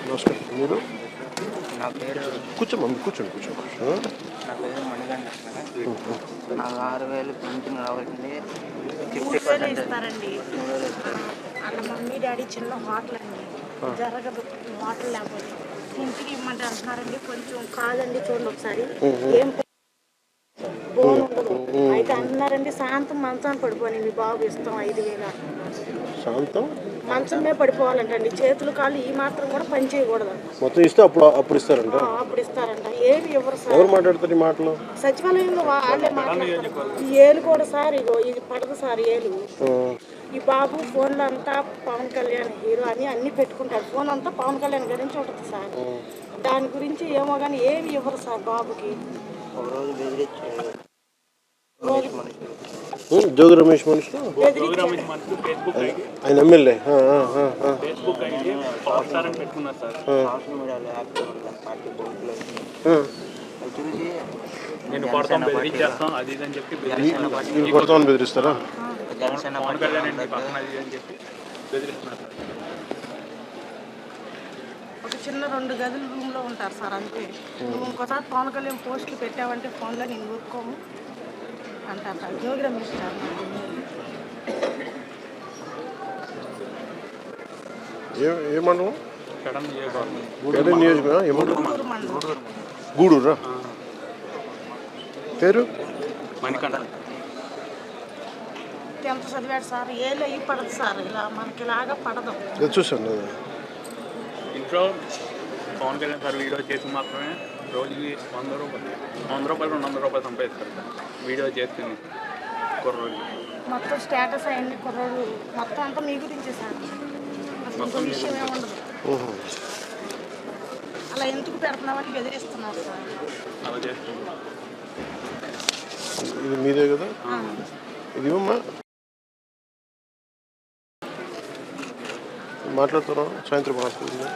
నమస్కారం. మీరు? నా పేరు కూర్చోమ్మా, కూర్చోండి. నా పేరు మణికంఠ సార్. నాకు 6,000 పింఛన్ రావాల్సింది. 3,000 ఇస్తారండి. 3,000 ఇస్తారు. వాళ్ళ మమ్మీ డాడీ చిన్న హోటల్ అండి, జరగదు హోటల్ లేకపోతే ఇంటికి ఇమ్మంటే అంటున్నారండి. కొంచెం కాదండి, చూడండి ఒకసారి ఏం బోన్ ఉండదు. అయితే అంటున్నారండి సాయంత్రం మంచాన్ని పడిపోయి మీ బాబు ఇస్తాం 5,000 శాంతం మంచం మీద పడిపోవాలంటండి. చేతులు కాళ్ళు ఈ మాత్రం కూడా పని చేయకూడదు. మొత్తం ఇస్తే అప్పుడు ఇస్తారంట. అప్పుడు ఇస్తారంట. ఏమి ఇవ్వరు సార్. ఎవరు మాట్లాడతారు ఈ మాటలు? సచివాలయంలో వాళ్ళే మాట్లాడతారు. ఈ ఏలు కూడా సార్, ఇగో ఇది పడదు సార్ ఏలు. ఈ బాబు ఫోన్లో అంతా పవన్ కళ్యాణ్ హీరో అని అన్ని పెట్టుకుంటారు. ఫోన్ అంతా పవన్ కళ్యాణ్ గురించి ఉంటుంది సార్. దాని గురించి ఏమో కానీ ఏమి ఇవ్వరు సార్ బాబుకి. ఒకరోజు బెదిరించాడు జోగి రమేష్ మనిషి ఆయన MLA Facebook ID power star అని పెట్టుకున్నారు సార్. సోషల్ మీడియాలో యాక్టివ్ ఉన్నారు పార్టీ బోర్డులో చూసి నేను కొడతాం బెదిరించేస్తాం అది ఇది అని చెప్పి కొడతామని బెదిరిస్తారా? జనసేన పవన్ కళ్యాణ్ అండి పక్కన అది అని చెప్పి బెదిరిస్తున్నారు సార్. ఒక చిన్న 2 గదుల రూమ్లో ఉంటారు సార్ అంతే. నువ్వు ఇంకోసారి పవన్ కళ్యాణ్ పోస్టులు పెట్టావంటే ఫోన్లో నేను ఊరుకోము అంటారు సార్. జోగి రమేష్ సార్ ఏమన్నా మండలం గూడూరా పేరు మణికంఠ. 10th చదివాడు సార్. ఏళ్ళు అయ్యి పడదు సార్, ఇలా మనకి ఇలాగా పడదు. చూసాను ఇంట్లో పవన్ కళ్యాణ్ సార్ వీడియో చేసి మాత్రమే రోజుకి 100 రూపాయలు 200 రూపాయలు సంపాదిస్తారు సార్ వీడియో చేస్తుంది కుర్రోజు. మొత్తం స్టేటస్ అయ్యింది కుర్రోడు మొత్తం అంతా మీ గురించే సార్. అసలు ఇంకో విషయం ఏముండదు. అలా ఎందుకు పెడుతున్నామని బెదిరిస్తున్నారు సార్. అలా చేస్తుంది. ఇది మీదే కదా? ఇది మాట్లాడుతున్నాం సాయంత్రం మాట్లాడుతుంది.